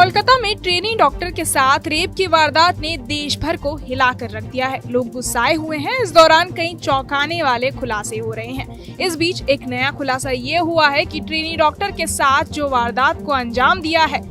कोलकाता में trainee doctor के साथ रेप की वारदात ने देश भर को हिलाकर रख दिया है। लोग गुस्साए हुए हैं। इस दौरान कई चौंकाने वाले खुलासे हो रहे हैं। इस बीच एक नया खुलासा ये हुआ है कि ट्रेनी डॉक्टर के साथ जो वारदात को अंजाम दिया है,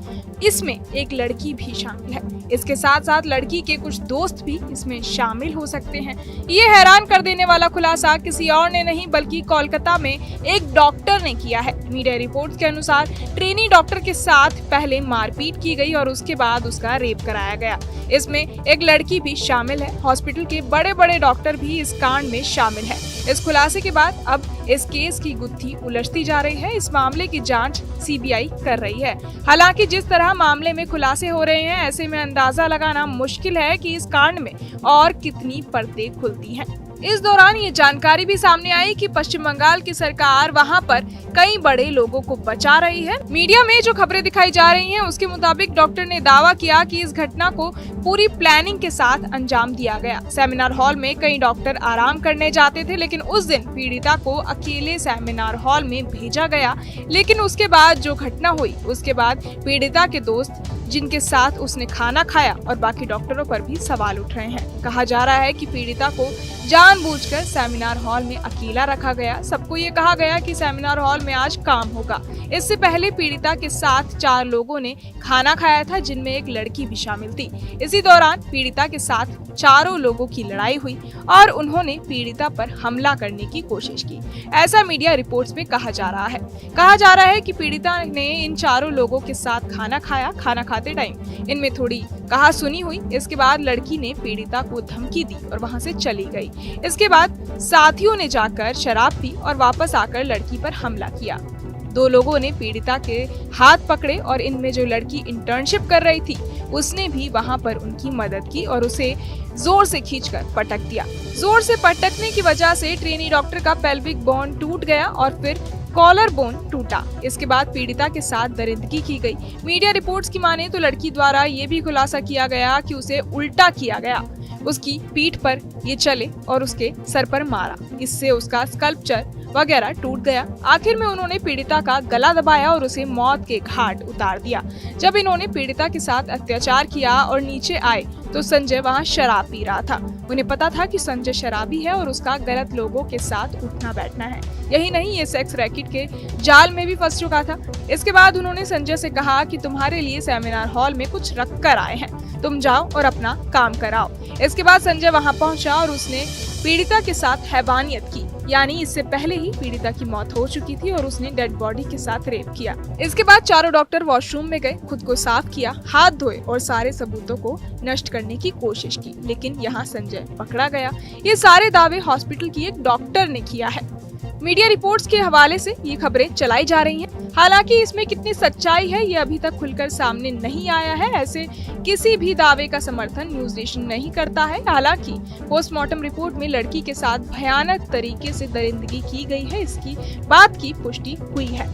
इसमें एक लड़की भी शामिल है। इसके साथ साथ लड़की के कुछ दोस्त भी इसमें शामिल हो सकते हैं। ये हैरान कर देने वाला खुलासा किसी और ने नहीं बल्कि कोलकाता में एक डॉक्टर ने किया है। मीडिया रिपोर्ट्स के अनुसार ट्रेनी डॉक्टर के साथ पहले मारपीट की गई और उसके बाद उसका रेप कराया गया। इसमें एक लड़की भी शामिल है। हॉस्पिटल के बड़े बड़े डॉक्टर भी इस कांड में शामिल है। इस खुलासे के बाद अब इस केस की गुत्थी उलझती जा रही है। इस मामले की जांच सीबीआई कर रही है। हालांकि जिस तरह मामले में खुलासे हो रहे हैं, ऐसे में अंदाजा लगाना मुश्किल है कि इस कांड में और कितनी परतें खुलती हैं। इस दौरान ये जानकारी भी सामने आई कि पश्चिम बंगाल की सरकार वहां पर कई बड़े लोगों को बचा रही है। मीडिया में जो खबरें दिखाई जा रही हैं, उसके मुताबिक डॉक्टर ने दावा किया कि इस घटना को पूरी प्लानिंग के साथ अंजाम दिया गया। सेमिनार हॉल में कई डॉक्टर आराम करने जाते थे, लेकिन उस दिन पीड़िता को अकेले सेमिनार हॉल में भेजा गया। लेकिन उसके बाद जो घटना हुई, उसके बाद पीड़िता के दोस्त जिनके साथ उसने खाना खाया और बाकी डॉक्टरों पर भी सवाल उठ रहे हैं। कहा जा रहा है कि पीड़िता को जानबूझकर सेमिनार हॉल में अकेला रखा गया। सबको ये कहा गया कि सेमिनार हॉल में आज काम होगा। इससे पहले पीड़िता के साथ 4 लोगों ने खाना खाया था, जिनमें एक लड़की भी शामिल थी। इसी दौरान पीड़िता के साथ 4 लोगों की लड़ाई हुई और उन्होंने पीड़िता पर हमला करने की कोशिश की। ऐसा मीडिया रिपोर्ट्स में कहा जा रहा है। कहा जा रहा है कि पीड़िता ने इन 4 लोगों के साथ खाना खाया। खाना खाते टाइम इनमें थोड़ी कहा सुनी हुई। इसके बाद लड़की ने पीड़िता को धमकी दी और वहां से चली गई। इसके बाद साथियों ने जाकर शराब पी और वापस आकर लड़की पर हमला किया। 2 लोगों ने पीड़िता के हाथ पकड़े और इनमें जो लड़की इंटर्नशिप कर रही थी, उसने भी वहां पर उनकी मदद की और उसे जोर से खींचकर पटक दिया। जोर से पटकने की वजह से ट्रेनी डॉक्टर का पेल्विक बोन टूट गया और फिर कॉलर बोन टूटा। इसके बाद पीड़िता के साथ दरिंदगी की गई। मीडिया रिपोर्ट्स की माने तो लड़की द्वारा ये भी खुलासा किया गया कि उसे उल्टा किया गया, उसकी पीठ पर ये चले और उसके सर पर मारा। इससे उसका स्कल्पचर वगैरह टूट गया। आखिर में उन्होंने पीड़िता का गला दबाया और उसे मौत के घाट उतार दिया। जब इन्होंने पीड़िता के साथ अत्याचार किया और नीचे आए तो संजय वहां शराब पी रहा था। उन्हें पता था कि संजय शराबी है और उसका गलत लोगों के साथ उठना बैठना है। यही नहीं, ये सेक्स रैकेट के जाल में भी फंस चुका था। इसके बाद उन्होंने संजय से कहा कि तुम्हारे लिए सेमिनार हॉल में कुछ रख कर आए हैं, तुम जाओ और अपना काम कराओ। इसके बाद संजय वहां पहुंचा और उसने पीड़िता के साथ हैवानियत की, यानी इससे पहले ही पीड़िता की मौत हो चुकी थी और उसने डेड बॉडी के साथ रेप किया। इसके बाद 4 डॉक्टर वॉशरूम में गए, खुद को साफ किया, हाथ धोए और सारे सबूतों को नष्ट करने की कोशिश की। लेकिन यहाँ संजय पकड़ा गया। ये सारे दावे हॉस्पिटल की एक डॉक्टर ने किया है। मीडिया रिपोर्ट्स के हवाले से ये खबरें चलाई जा रही हैं। हालांकि इसमें कितनी सच्चाई है, ये अभी तक खुलकर सामने नहीं आया है। ऐसे किसी भी दावे का समर्थन न्यूज नेशन नहीं करता है। हालांकि पोस्टमार्टम रिपोर्ट में लड़की के साथ भयानक तरीके से दरिंदगी की गई है, इसकी बात की पुष्टि हुई है।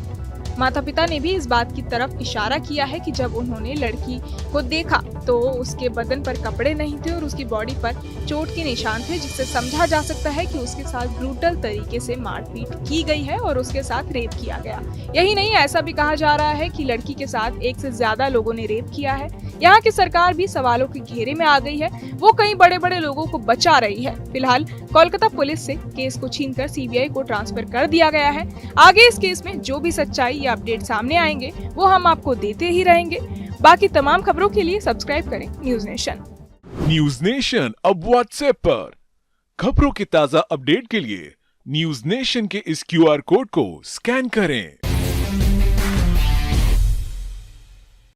माता पिता ने भी इस बात की तरफ इशारा किया है कि जब उन्होंने लड़की को देखा तो उसके बदन पर कपड़े नहीं थे और उसकी बॉडी पर चोट के निशान थे, जिससे समझा जा सकता है कि उसके साथ ब्रूटल तरीके से मारपीट की गई है और उसके साथ रेप किया गया। यही नहीं, ऐसा भी कहा जा रहा है कि लड़की के साथ 1 से ज्यादा लोगों ने रेप किया है। यहाँ की सरकार भी सवालों के घेरे में आ गई है। वो कई बड़े बड़े लोगों को बचा रही है। फिलहाल कोलकाता पुलिस से केस को छीनकर सीबीआई को ट्रांसफर कर दिया गया है। आगे इस केस में जो भी सच्चाई या अपडेट सामने आएंगे, वो हम आपको देते ही रहेंगे। बाकी तमाम खबरों के लिए सब्सक्राइब करें न्यूज नेशन। न्यूज नेशन अब व्हाट्सएप पर खबरों के ताजा अपडेट के लिए न्यूज नेशन के इस QR कोड को स्कैन करें।